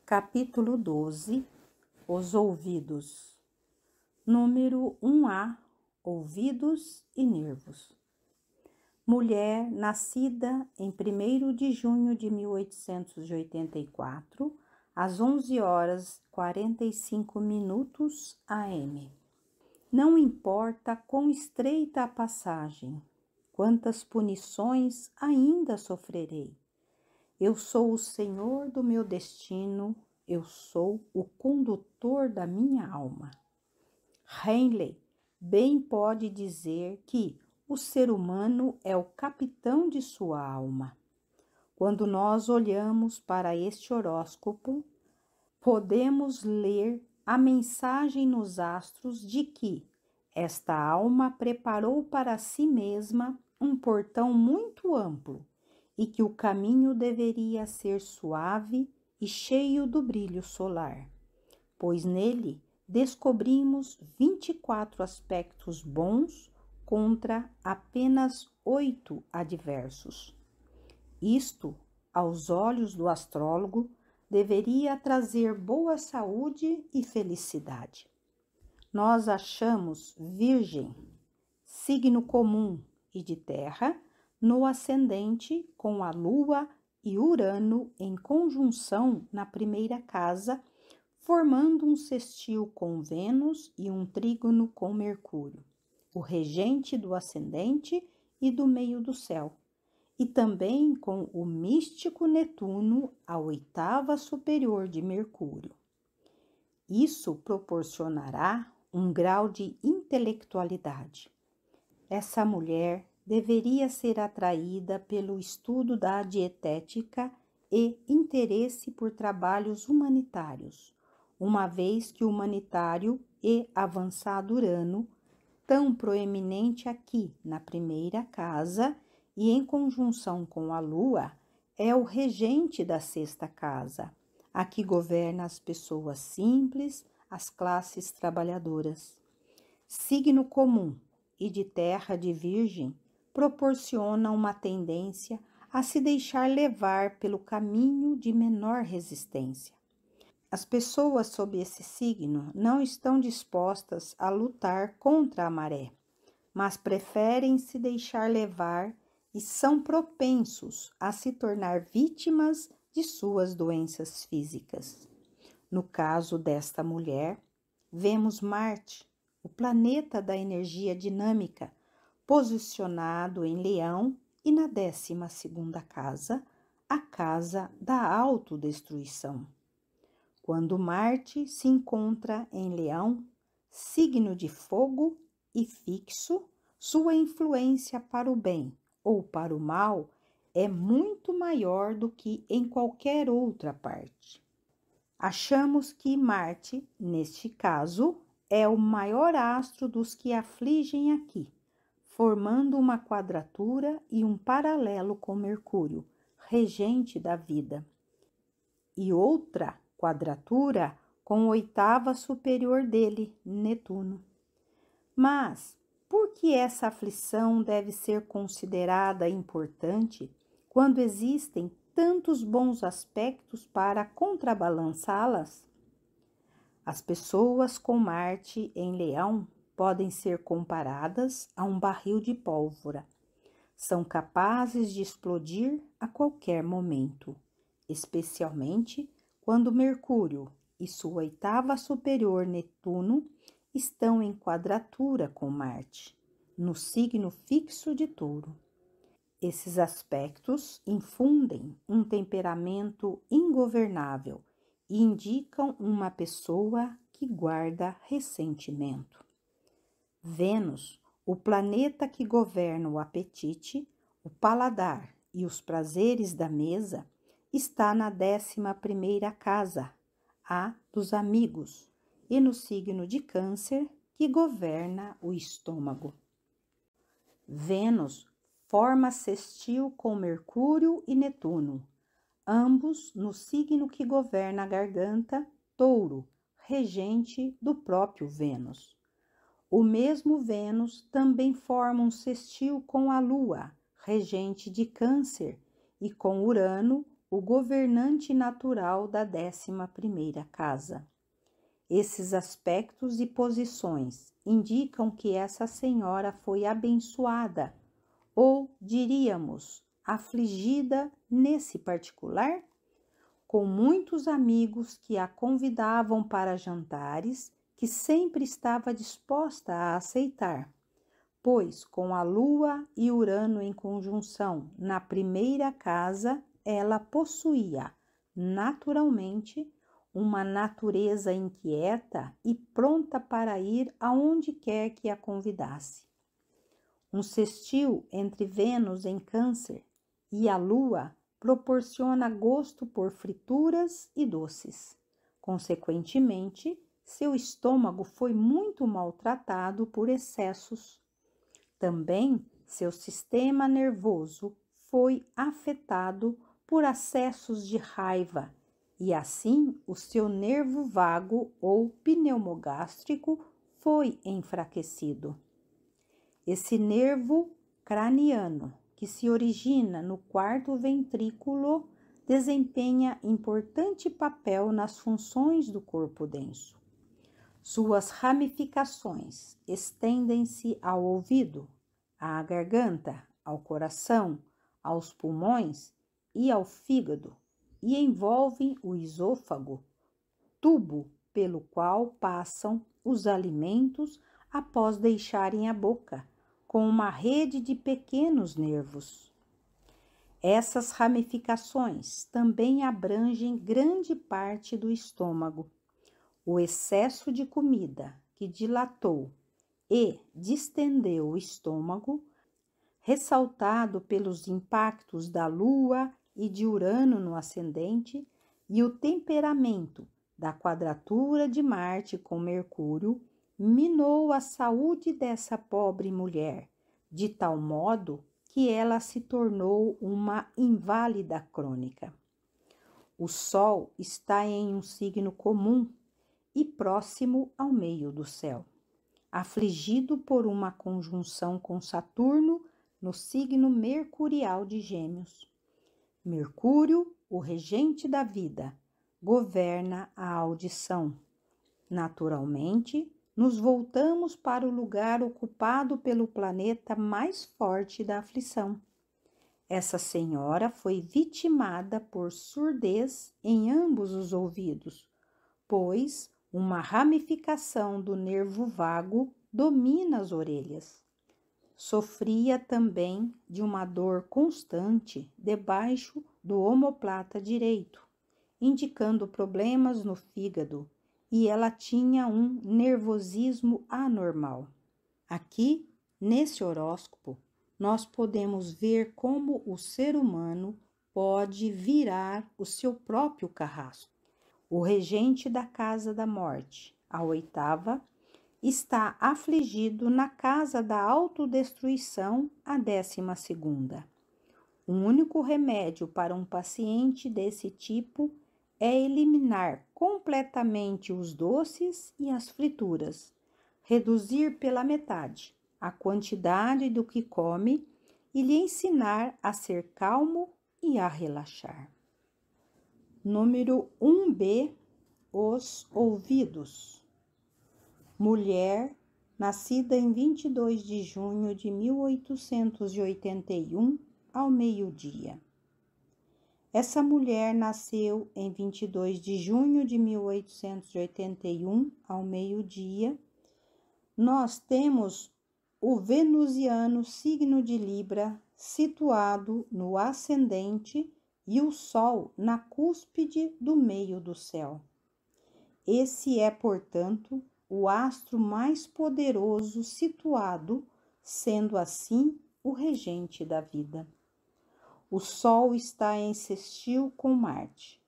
Capítulo 12. Os ouvidos. Número 1A. Ouvidos e nervos. Mulher nascida em 1º de junho de 1884, às 11h45 AM. Não importa quão estreita a passagem, quantas punições ainda sofrerei. Eu sou o senhor do meu destino, eu sou o condutor da minha alma. Henley bem pode dizer que o ser humano é o capitão de sua alma. Quando nós olhamos para este horóscopo, podemos ler a mensagem nos astros de que esta alma preparou para si mesma um portão muito amplo e que o caminho deveria ser suave e cheio do brilho solar, pois nele descobrimos 24 aspectos bons contra apenas 8 adversos. Isto, aos olhos do astrólogo, deveria trazer boa saúde e felicidade. Nós achamos Virgem, signo comum e de terra, no ascendente com a Lua e Urano em conjunção na primeira casa, formando um sextil com Vênus e um trígono com Mercúrio, o regente do ascendente e do meio do céu, e também com o místico Netuno, a 8ª superior de Mercúrio. Isso proporcionará um grau de intelectualidade. Essa mulher deveria ser atraída pelo estudo da dietética e interesse por trabalhos humanitários, uma vez que o humanitário e avançado Urano, tão proeminente aqui na primeira casa e em conjunção com a Lua, é o regente da 6ª casa, a que governa as pessoas simples, as classes trabalhadoras. Signo comum e de terra de Virgem proporciona uma tendência a se deixar levar pelo caminho de menor resistência. As pessoas sob esse signo não estão dispostas a lutar contra a maré, mas preferem se deixar levar e são propensos a se tornar vítimas de suas doenças físicas. No caso desta mulher, vemos Marte, o planeta da energia dinâmica, posicionado em Leão e na 12ª casa, a casa da autodestruição. Quando Marte se encontra em Leão, signo de fogo e fixo, sua influência para o bem ou para o mal é muito maior do que em qualquer outra parte. Achamos que Marte, neste caso, é o maior astro dos que afligem aqui, formando uma quadratura e um paralelo com Mercúrio, regente da vida, e outra quadratura com a 8ª superior dele, Netuno. Mas por que essa aflição deve ser considerada importante quando existem tantos bons aspectos para contrabalançá-las? As pessoas com Marte em Leão podem ser comparadas a um barril de pólvora. São capazes de explodir a qualquer momento, especialmente quando Mercúrio e sua 8ª superior Netuno estão em quadratura com Marte, no signo fixo de Touro. Esses aspectos infundem um temperamento ingovernável e indicam uma pessoa que guarda ressentimento. Vênus, o planeta que governa o apetite, o paladar e os prazeres da mesa, está na 11ª casa, a dos amigos, e no signo de Câncer, que governa o estômago. Vênus forma sextil com Mercúrio e Netuno, ambos no signo que governa a garganta, Touro, regente do próprio Vênus. O mesmo Vênus também forma um sextil com a Lua, regente de Câncer, e com Urano, o governante natural da 11ª casa. Esses aspectos e posições indicam que essa senhora foi abençoada, ou, diríamos, afligida nesse particular, com muitos amigos que a convidavam para jantares que sempre estava disposta a aceitar, pois com a Lua e Urano em conjunção na 1ª casa, ela possuía, naturalmente, uma natureza inquieta e pronta para ir aonde quer que a convidasse. Um sextil entre Vênus em Câncer e a Lua proporciona gosto por frituras e doces. Consequentemente, seu estômago foi muito maltratado por excessos. Também seu sistema nervoso foi afetado por acessos de raiva e assim o seu nervo vago ou pneumogástrico foi enfraquecido. Esse nervo craniano, que se origina no 4º ventrículo, desempenha importante papel nas funções do corpo denso. Suas ramificações estendem-se ao ouvido, à garganta, ao coração, aos pulmões e ao fígado, e envolvem o esôfago, tubo pelo qual passam os alimentos após deixarem a boca, com uma rede de pequenos nervos. Essas ramificações também abrangem grande parte do estômago. O excesso de comida que dilatou e distendeu o estômago, ressaltado pelos impactos da Lua e de Urano no ascendente, e o temperamento da quadratura de Marte com Mercúrio, minou a saúde dessa pobre mulher, de tal modo que ela se tornou uma inválida crônica. O Sol está em um signo comum e próximo ao meio do céu, afligido por uma conjunção com Saturno no signo mercurial de Gêmeos. Mercúrio, o regente da vida, governa a audição. Naturalmente, nos voltamos para o lugar ocupado pelo planeta mais forte da aflição. Essa senhora foi vitimada por surdez em ambos os ouvidos, pois uma ramificação do nervo vago domina as orelhas. Sofria também de uma dor constante debaixo do omoplata direito, indicando problemas no fígado, e ela tinha um nervosismo anormal. Aqui, nesse horóscopo, nós podemos ver como o ser humano pode virar o seu próprio carrasco. O regente da casa da morte, a 8ª, está afligido na casa da autodestruição, a 12ª. O único remédio para um paciente desse tipo é eliminar completamente os doces e as frituras, reduzir pela metade a quantidade do que come e lhe ensinar a ser calmo e a relaxar. Número 1B, os ouvidos. Mulher, nascida em 22 de junho de 1881, ao meio-dia. Essa mulher nasceu em 22 de junho de 1881, ao meio-dia. Nós temos o venusiano signo de Libra situado no ascendente e o Sol na cúspide do meio do céu. Esse é, portanto, o astro mais poderoso situado, sendo assim o regente da vida. O Sol está em sextil com Marte.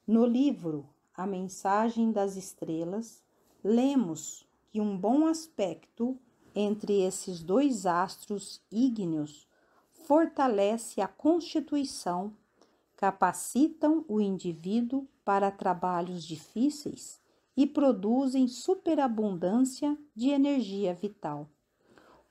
No livro A Mensagem das Estrelas, lemos que um bom aspecto entre esses dois astros ígneos fortalece a constituição, capacitam o indivíduo para trabalhos difíceis e produzem superabundância de energia vital.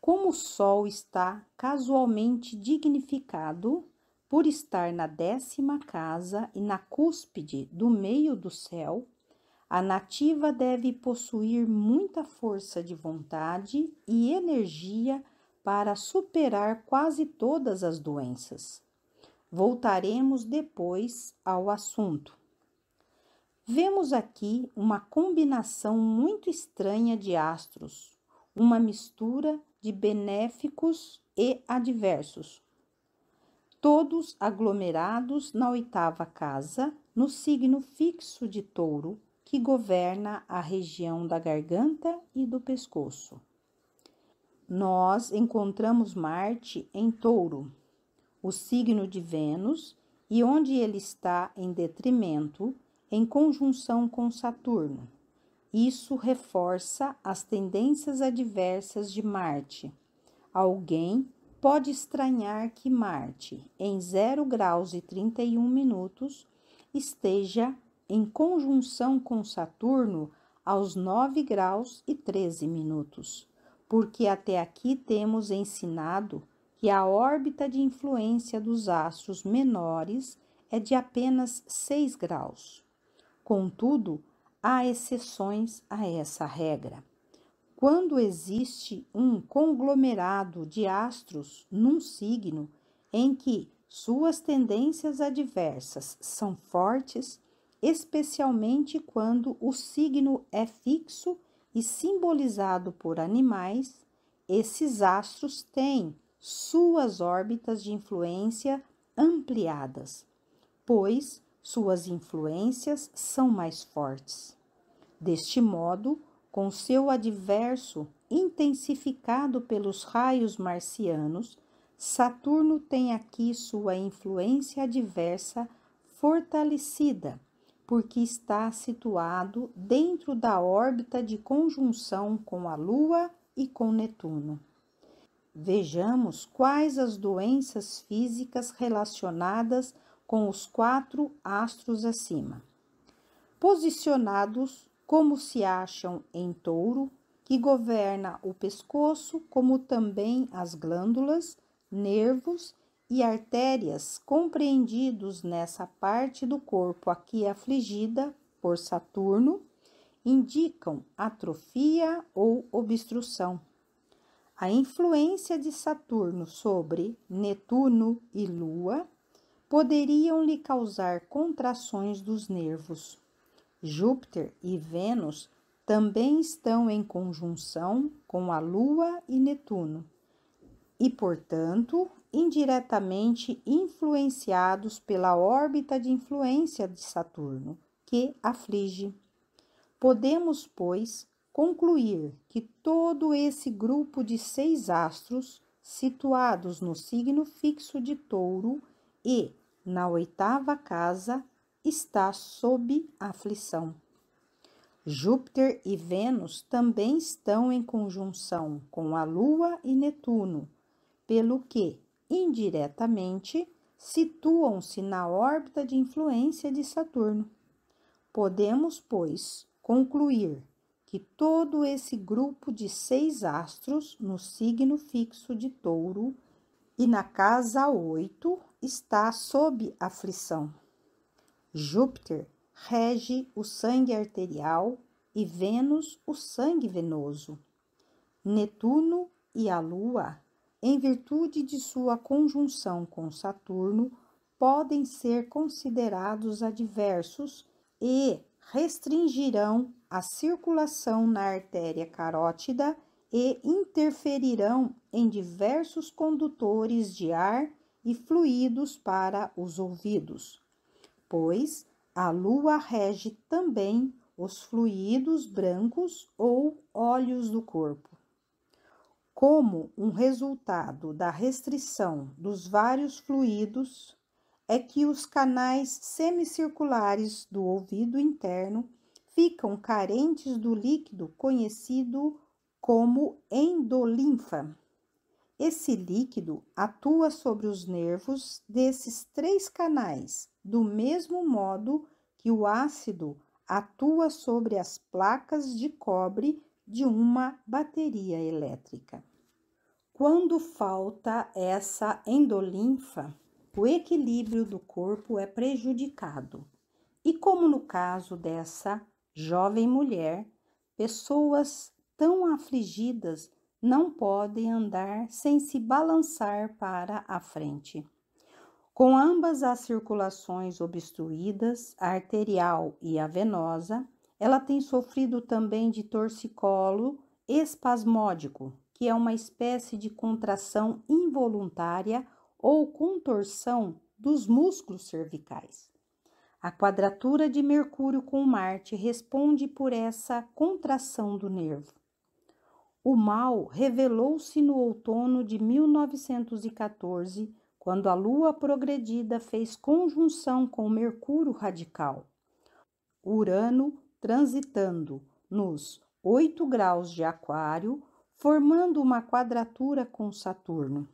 Como o Sol está casualmente dignificado, por estar na 10ª casa e na cúspide do meio do céu, a nativa deve possuir muita força de vontade e energia para superar quase todas as doenças. Voltaremos depois ao assunto. Vemos aqui uma combinação muito estranha de astros, uma mistura de benéficos e adversos, todos aglomerados na 8ª casa, no signo fixo de Touro, que governa a região da garganta e do pescoço. Nós encontramos Marte em Touro, o signo de Vênus, e onde ele está em detrimento, em conjunção com Saturno. Isso reforça as tendências adversas de Marte. Alguém pode estranhar que Marte, em 0 graus e 31 minutos, esteja em conjunção com Saturno aos 9 graus e 13 minutos, porque até aqui temos ensinado que a órbita de influência dos astros menores é de apenas 6 graus. Contudo, há exceções a essa regra. Quando existe um conglomerado de astros num signo em que suas tendências adversas são fortes, especialmente quando o signo é fixo e simbolizado por animais, esses astros têm suas órbitas de influência ampliadas, pois suas influências são mais fortes. Deste modo, com seu adverso intensificado pelos raios marcianos, Saturno tem aqui sua influência adversa fortalecida, porque está situado dentro da órbita de conjunção com a Lua e com Netuno. Vejamos quais as doenças físicas relacionadas com os 4 astros acima. Posicionados como se acham em Touro, que governa o pescoço, como também as glândulas, nervos e artérias compreendidos nessa parte do corpo aqui afligida por Saturno, indicam atrofia ou obstrução. A influência de Saturno sobre Netuno e Lua poderiam lhe causar contrações dos nervos. Júpiter e Vênus também estão em conjunção com a Lua e Netuno e, portanto, indiretamente influenciados pela órbita de influência de Saturno, que aflige. Podemos, pois, concluir que todo esse grupo de 6 astros, situados no signo fixo de Touro e na 8ª casa, está sob aflição. Júpiter e Vênus também estão em conjunção com a Lua e Netuno, pelo que, indiretamente, situam-se na órbita de influência de Saturno. Podemos, pois, concluir que todo esse grupo de 6 astros no signo fixo de Touro e na casa 8 está sob aflição. Júpiter rege o sangue arterial e Vênus o sangue venoso. Netuno e a Lua, em virtude de sua conjunção com Saturno, podem ser considerados adversos e restringirão a circulação na artéria carótida e interferirão em diversos condutores de ar e fluidos para os ouvidos, pois a Lua rege também os fluidos brancos ou óleos do corpo. Como um resultado da restrição dos vários fluidos, é que os canais semicirculares do ouvido interno ficam carentes do líquido conhecido como endolinfa. Esse líquido atua sobre os nervos desses 3 canais, do mesmo modo que o ácido atua sobre as placas de cobre de uma bateria elétrica. Quando falta essa endolinfa, o equilíbrio do corpo é prejudicado. E como no caso dessa jovem mulher, pessoas tão afligidas não podem andar sem se balançar para a frente. Com ambas as circulações obstruídas, a arterial e a venosa, ela tem sofrido também de torcicolo espasmódico, que é uma espécie de contração involuntária ou contorção dos músculos cervicais. A quadratura de Mercúrio com Marte responde por essa contração do nervo. O mal revelou-se no outono de 1914, quando a Lua progredida fez conjunção com Mercúrio radical. Urano transitando nos 8 graus de Aquário, formando uma quadratura com Saturno.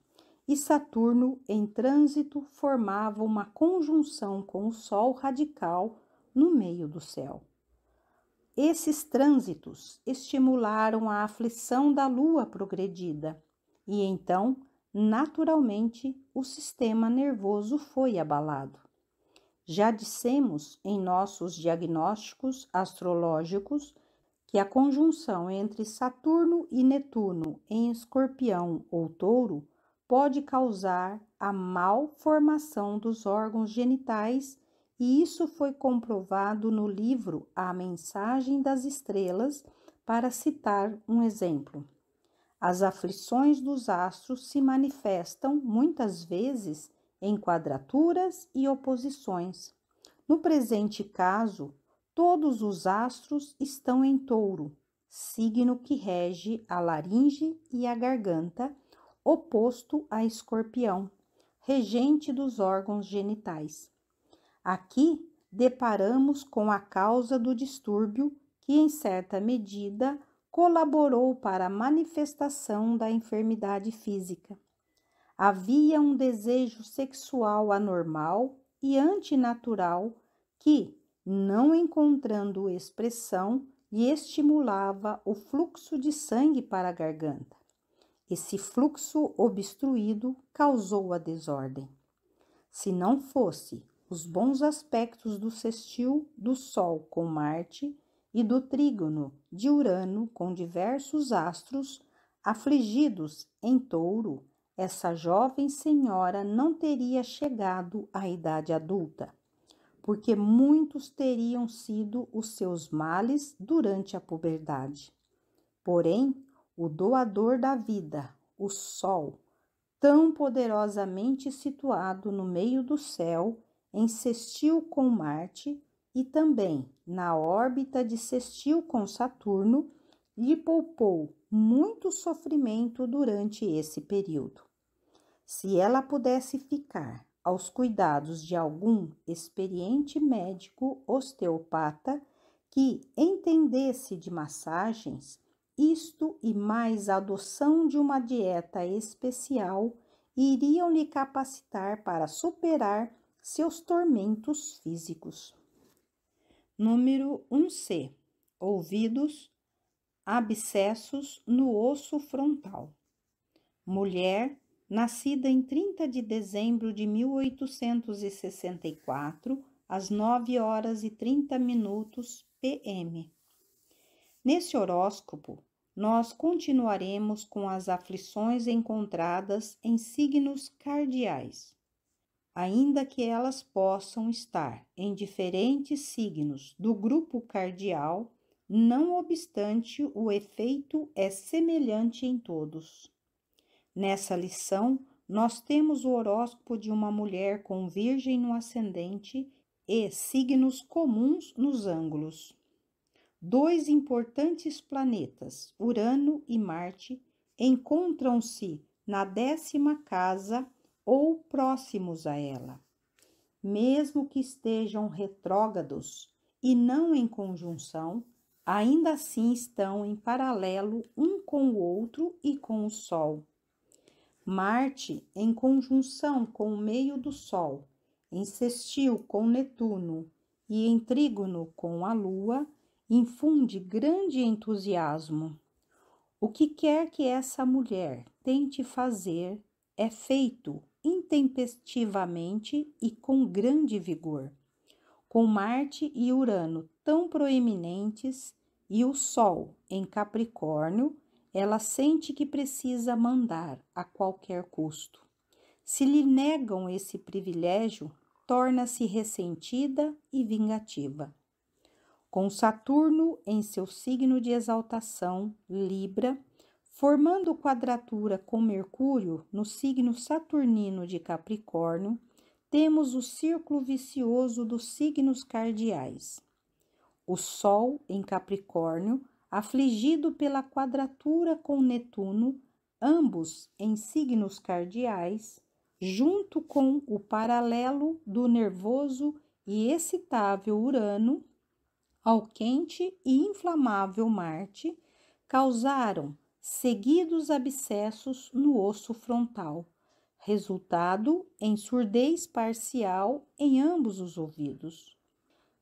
E Saturno, em trânsito, formava uma conjunção com o Sol radical no meio do céu. Esses trânsitos estimularam a aflição da Lua progredida e então, naturalmente, o sistema nervoso foi abalado. Já dissemos em nossos diagnósticos astrológicos que a conjunção entre Saturno e Netuno em Escorpião ou Touro pode causar a malformação dos órgãos genitais, e isso foi comprovado no livro A Mensagem das Estrelas, para citar um exemplo. As aflições dos astros se manifestam muitas vezes em quadraturas e oposições. No presente caso, todos os astros estão em Touro, signo que rege a laringe e a garganta, oposto a Escorpião, regente dos órgãos genitais. Aqui deparamos com a causa do distúrbio que, em certa medida, colaborou para a manifestação da enfermidade física. Havia um desejo sexual anormal e antinatural que, não encontrando expressão, lhe estimulava o fluxo de sangue para a garganta. Esse fluxo obstruído causou a desordem. Se não fosse os bons aspectos do sextil do Sol com Marte e do trígono de Urano com diversos astros afligidos em Touro, essa jovem senhora não teria chegado à idade adulta, porque muitos teriam sido os seus males durante a puberdade. Porém, o doador da vida, o Sol, tão poderosamente situado no meio do céu, em sextil com Marte e também na órbita de sextil com Saturno, lhe poupou muito sofrimento durante esse período. Se ela pudesse ficar aos cuidados de algum experiente médico osteopata que entendesse de massagens, isto e mais a adoção de uma dieta especial iriam lhe capacitar para superar seus tormentos físicos. Número 1C. Ouvidos, abscessos no osso frontal. Mulher, nascida em 30 de dezembro de 1864, às 9h30 p.m. Nesse horóscopo, nós continuaremos com as aflições encontradas em signos cardiais. Ainda que elas possam estar em diferentes signos do grupo cardial, não obstante, o efeito é semelhante em todos. Nessa lição, nós temos o horóscopo de uma mulher com Virgem no ascendente e signos comuns nos ângulos. 2 importantes planetas, Urano e Marte, encontram-se na 10ª casa ou próximos a ela. Mesmo que estejam retrógrados e não em conjunção, ainda assim estão em paralelo um com o outro e com o Sol. Marte, em conjunção com o meio do Sol, em sextil com Netuno e em trígono com a Lua, infunde grande entusiasmo. O que quer que essa mulher tente fazer é feito intempestivamente e com grande vigor. Com Marte e Urano tão proeminentes e o Sol em Capricórnio, ela sente que precisa mandar a qualquer custo. Se lhe negam esse privilégio, torna-se ressentida e vingativa. Com Saturno em seu signo de exaltação, Libra, formando quadratura com Mercúrio no signo saturnino de Capricórnio, temos o círculo vicioso dos signos cardeais. O Sol em Capricórnio, afligido pela quadratura com Netuno, ambos em signos cardeais, junto com o paralelo do nervoso e excitável Urano ao quente e inflamável Marte, causaram seguidos abscessos no osso frontal, resultado em surdez parcial em ambos os ouvidos.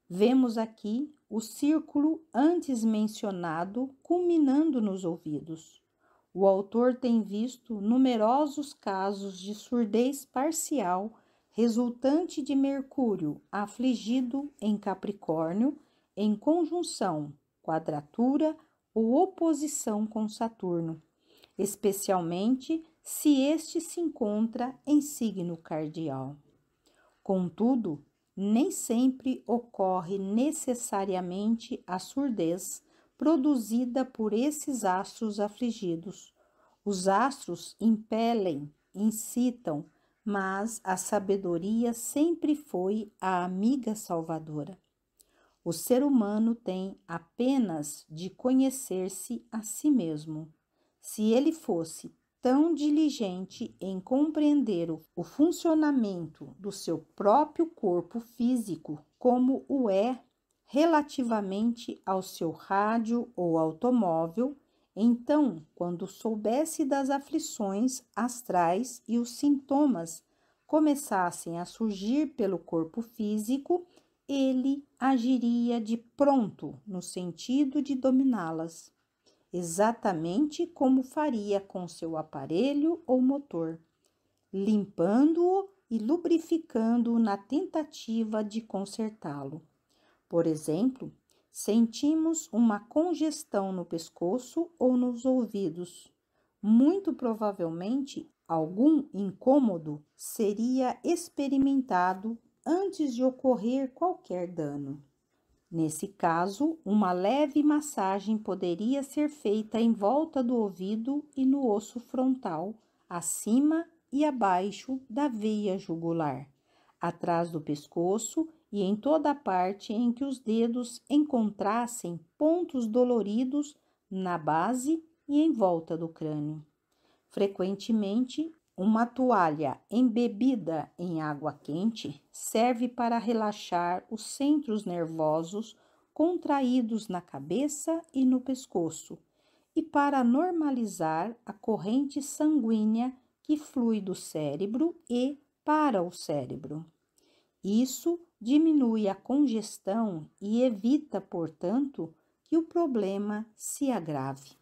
Vemos aqui o círculo antes mencionado culminando nos ouvidos. O autor tem visto numerosos casos de surdez parcial resultante de Mercúrio afligido em Capricórnio, em conjunção, quadratura ou oposição com Saturno, especialmente se este se encontra em signo cardial. Contudo, nem sempre ocorre necessariamente a surdez produzida por esses astros afligidos. Os astros impelem, incitam, mas a sabedoria sempre foi a amiga salvadora. O ser humano tem apenas de conhecer-se a si mesmo. Se ele fosse tão diligente em compreender o funcionamento do seu próprio corpo físico como o é relativamente ao seu rádio ou automóvel, então, quando soubesse das aflições astrais e os sintomas começassem a surgir pelo corpo físico, ele agiria de pronto no sentido de dominá-las, exatamente como faria com seu aparelho ou motor, limpando-o e lubrificando-o na tentativa de consertá-lo. Por exemplo, sentimos uma congestão no pescoço ou nos ouvidos. Muito provavelmente, algum incômodo seria experimentado antes de ocorrer qualquer dano. Nesse caso, uma leve massagem poderia ser feita em volta do ouvido e no osso frontal, acima e abaixo da veia jugular, atrás do pescoço e em toda a parte em que os dedos encontrassem pontos doloridos na base e em volta do crânio. Frequentemente, uma toalha embebida em água quente serve para relaxar os centros nervosos contraídos na cabeça e no pescoço e para normalizar a corrente sanguínea que flui do cérebro e para o cérebro. Isso diminui a congestão e evita, portanto, que o problema se agrave.